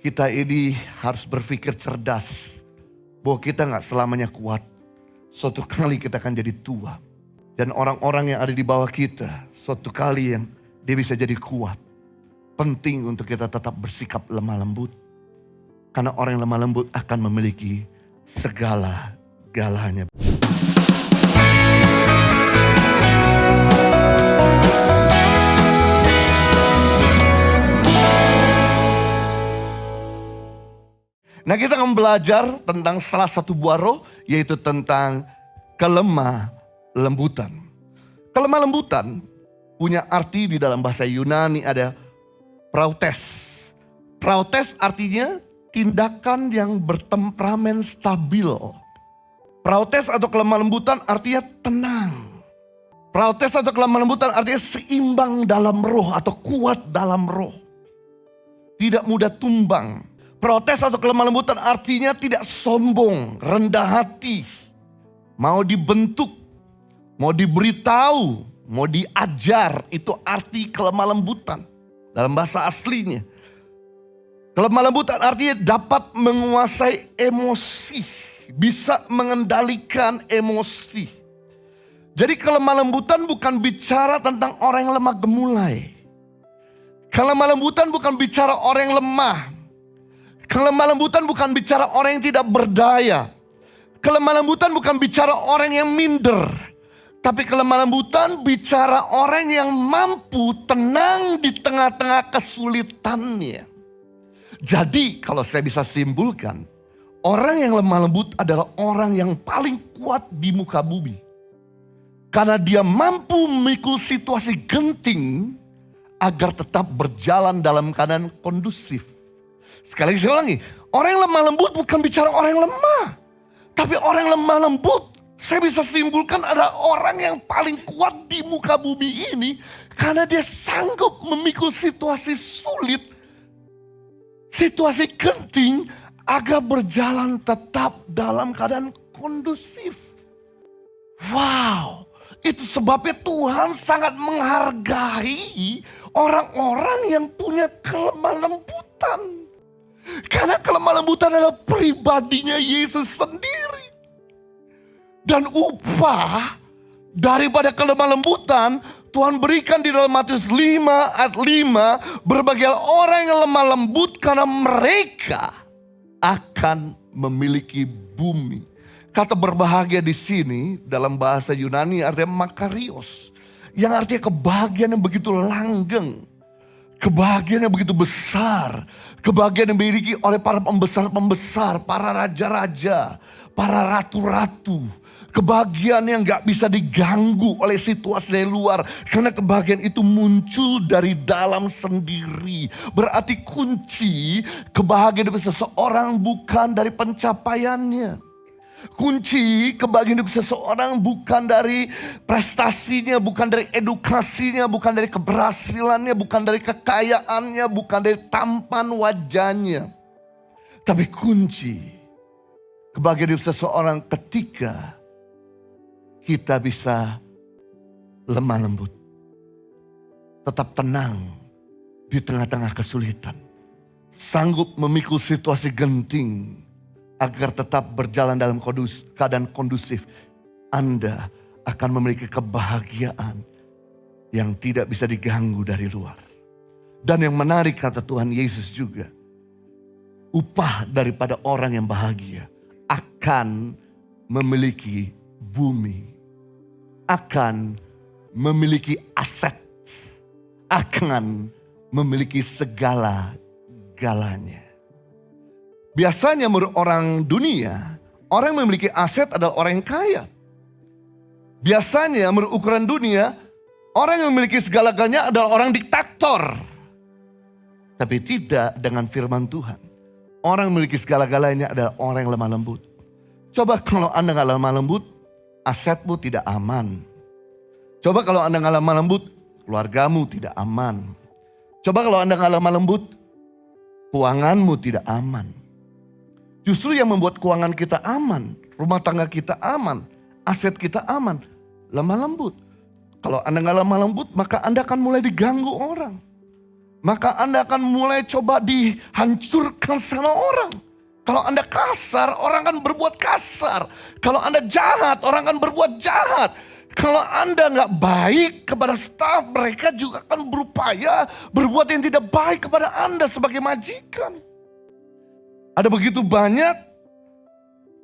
Kita ini harus berpikir cerdas bahwa kita gak selamanya kuat. Suatu kali kita akan jadi tua. Dan orang-orang yang ada di bawah kita, suatu kali yang dia bisa jadi kuat. Penting untuk kita tetap bersikap lemah lembut. Karena orang yang lemah lembut akan memiliki segala-galanya. Nah, kita akan belajar tentang salah satu buah roh, yaitu tentang kelemah lembutan. Kelemah lembutan punya arti di dalam bahasa Yunani ada prautes. Prautes artinya tindakan yang bertemperamen stabil. Prautes atau kelemah lembutan artinya tenang. Prautes atau kelemah lembutan artinya seimbang dalam roh atau kuat dalam roh. Tidak mudah tumbang. Protes atau kelemah lembutan artinya tidak sombong, rendah hati. Mau dibentuk, mau diberitahu, mau diajar, itu arti kelemah lembutan dalam bahasa aslinya. Kelemah lembutan artinya dapat menguasai emosi, bisa mengendalikan emosi. Jadi kelemah lembutan bukan bicara tentang orang yang lemah gemulai. Kelemah lembutan bukan bicara orang yang lemah. Kelemah lembutan bukan bicara orang yang tidak berdaya. Kelemah lembutan bukan bicara orang yang minder. Tapi kelemah lembutan bicara orang yang mampu tenang di tengah-tengah kesulitannya. Jadi kalau saya bisa simpulkan, orang yang lemah lembut adalah orang yang paling kuat di muka bumi. Karena dia mampu memikul situasi genting agar tetap berjalan dalam keadaan kondusif. Sekali lagi saya ulangi, orang yang lemah lembut bukan bicara orang yang lemah. Tapi orang yang lemah lembut, saya bisa simpulkan adalah orang yang paling kuat di muka bumi ini. Karena dia sanggup memikul situasi sulit, situasi genting, agar berjalan tetap dalam keadaan kondusif. Wow, itu sebabnya Tuhan sangat menghargai orang-orang yang punya kelemah lembutan. Karena kelemah lembutan adalah pribadinya Yesus sendiri. Dan upah daripada kelemah lembutan Tuhan berikan di dalam Matius 5 ayat 5. Berbagai orang yang lemah lembut karena mereka akan memiliki bumi. Kata berbahagia di sini dalam bahasa Yunani artinya makarios. Yang artinya kebahagiaan yang begitu langgeng. Kebahagiaan yang begitu besar. Kebahagiaan yang dimiliki oleh para pembesar-pembesar, para raja-raja, para ratu-ratu. Kebahagiaan yang gak bisa diganggu oleh situasi dari luar. Karena kebahagiaan itu muncul dari dalam sendiri. Berarti kunci kebahagiaan dari seseorang bukan dari pencapaiannya. Kunci kebahagiaan hidup seseorang bukan dari prestasinya, bukan dari edukasinya, bukan dari keberhasilannya, bukan dari kekayaannya, bukan dari tampan wajahnya. Tapi kunci kebahagiaan hidup seseorang ketika kita bisa lemah lembut. Tetap tenang di tengah-tengah kesulitan. Sanggup memikul situasi genting. Agar tetap berjalan dalam keadaan kondusif. Anda akan memiliki kebahagiaan yang tidak bisa diganggu dari luar. Dan yang menarik kata Tuhan Yesus juga. Upah daripada orang yang bahagia akan memiliki bumi. Akan memiliki aset. Akan memiliki segala-galanya. Biasanya menurut orang dunia, orang yang memiliki aset adalah orang yang kaya. Biasanya menurut ukuran dunia, orang yang memiliki segala-galanya adalah orang diktator. Tapi tidak dengan firman Tuhan. Orang yang memiliki segala-galanya adalah orang yang lemah lembut. Coba kalau Anda gak lemah lembut, asetmu tidak aman. Coba kalau Anda gak lemah lembut, keluargamu tidak aman. Coba kalau Anda gak lemah lembut, keuanganmu tidak aman. Justru yang membuat keuangan kita aman, rumah tangga kita aman, aset kita aman, lemah lembut. Kalau Anda gak lemah lembut, maka Anda akan mulai diganggu orang. maka Anda akan mulai coba dihancurkan sama orang. Kalau Anda kasar, orang akan berbuat kasar. Kalau Anda jahat, orang akan berbuat jahat. Kalau Anda nggak baik kepada staf, mereka juga akan berupaya berbuat yang tidak baik kepada Anda sebagai majikan. Ada begitu banyak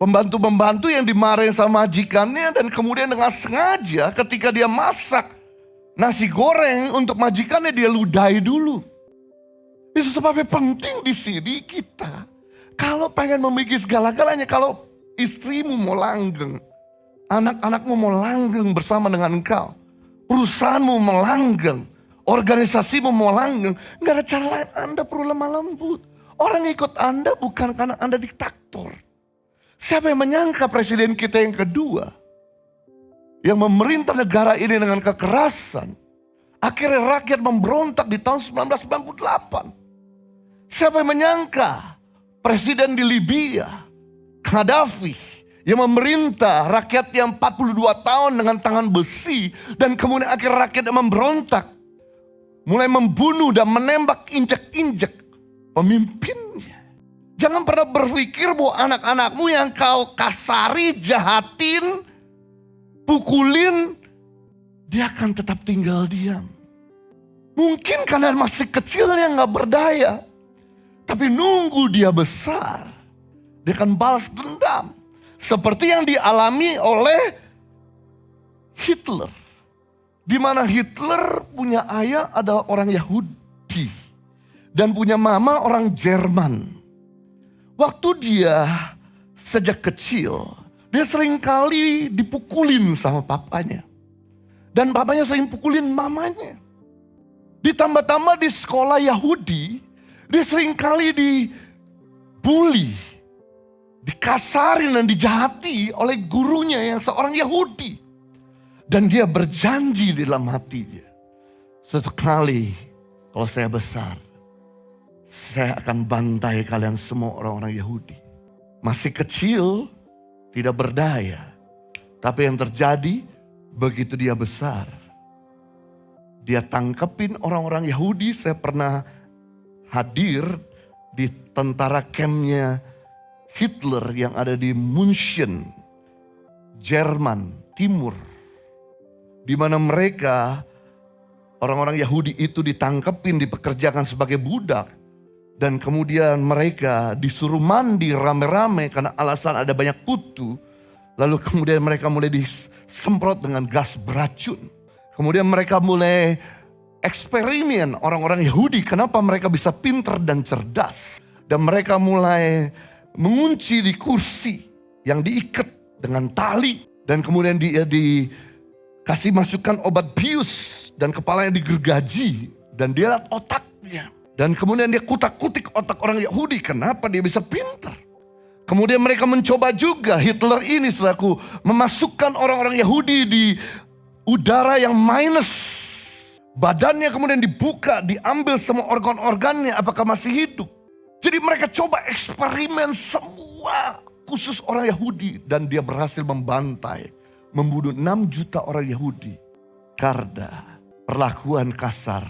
pembantu-pembantu yang dimarahin sama majikannya dan kemudian dengan sengaja ketika dia masak nasi goreng untuk majikannya dia ludahi dulu. Itu sebabnya penting di sini kita kalau pengen memiliki segala-galanya, kalau istrimu mau langgeng, anak-anakmu mau langgeng bersama dengan engkau, perusahaanmu mau langgeng, organisasimu mau langgeng, nggak ada cara lain. Anda perlu lemah lembut. Orang ikut Anda bukan karena Anda diktator. Siapa yang menyangka presiden kita yang kedua, yang memerintah negara ini dengan kekerasan, akhirnya rakyat memberontak di tahun 1998. Siapa yang menyangka presiden di Libya, Gaddafi, yang memerintah rakyat yang 42 tahun dengan tangan besi, dan kemudian akhir rakyat yang memberontak, mulai membunuh dan menembak injek-injek pemimpinnya. Jangan pernah berpikir bahwa anak-anakmu yang kau kasari, jahatin, pukulin, dia akan tetap tinggal diam. Mungkin karena masih kecil yang gak berdaya. Tapi nunggu dia besar, dia akan balas dendam. Seperti yang dialami oleh Hitler. Di mana Hitler punya ayah adalah orang Yahudi. Dan punya mama orang Jerman. Waktu dia sejak kecil, dia seringkali dipukulin sama papanya. Dan papanya sering pukulin mamanya. Ditambah-tambah di sekolah Yahudi, dia seringkali dibully, dikasarin dan dijahati oleh gurunya yang seorang Yahudi. Dan dia berjanji di dalam hatinya, suatu kali kalau saya besar, saya akan bantai kalian semua orang-orang Yahudi. Masih kecil, tidak berdaya. Tapi yang terjadi, begitu dia besar, dia tangkepin orang-orang Yahudi. Saya pernah hadir di tentara campnya Hitler yang ada di München, Jerman Timur. Di mana mereka, orang-orang Yahudi itu ditangkepin, dipekerjakan sebagai budak. Dan kemudian mereka disuruh mandi rame-rame karena alasan ada banyak kutu. Lalu kemudian mereka mulai disemprot dengan gas beracun. Kemudian mereka mulai eksperimen orang-orang Yahudi, kenapa mereka bisa pintar dan cerdas. Dan mereka mulai mengunci di kursi yang diikat dengan tali. Dan kemudian dia dikasih masukkan obat bius dan kepalanya digergaji. Dan dia lihat otaknya. Dan kemudian dia kutak-kutik otak orang Yahudi, kenapa dia bisa pintar. Kemudian mereka mencoba juga, Hitler ini selaku memasukkan orang-orang Yahudi di udara yang minus. Badannya kemudian dibuka, diambil semua organ-organnya, apakah masih hidup. Jadi mereka coba eksperimen semua khusus orang Yahudi. Dan dia berhasil membantai, membunuh 6 juta orang Yahudi. Karena perlakuan kasar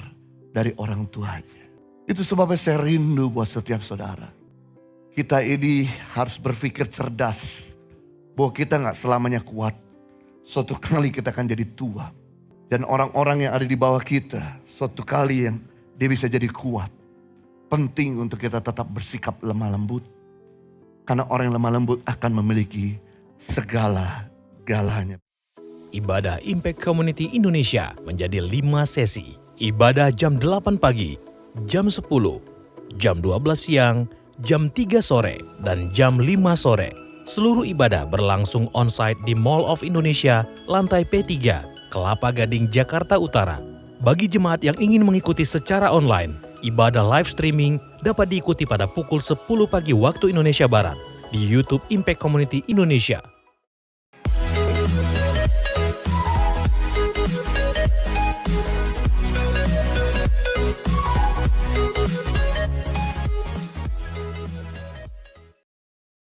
dari orang tuanya. Itu sebabnya saya rindu buat setiap saudara. Kita ini harus berpikir cerdas. Bahwa kita gak selamanya kuat. Suatu kali kita akan jadi tua. Dan orang-orang yang ada di bawah kita, suatu kali yang dia bisa jadi kuat. Penting untuk kita tetap bersikap lemah lembut. Karena orang yang lemah lembut akan memiliki segala-galanya. Ibadah Impact Community Indonesia menjadi 5 sesi. Ibadah jam 8 pagi, jam 10, jam 12 siang, jam 3 sore, dan jam 5 sore. Seluruh ibadah berlangsung on-site di Mall of Indonesia, lantai P3, Kelapa Gading, Jakarta Utara. Bagi jemaat yang ingin mengikuti secara online, ibadah live streaming dapat diikuti pada pukul 10 pagi waktu Indonesia Barat di YouTube Impact Community Indonesia.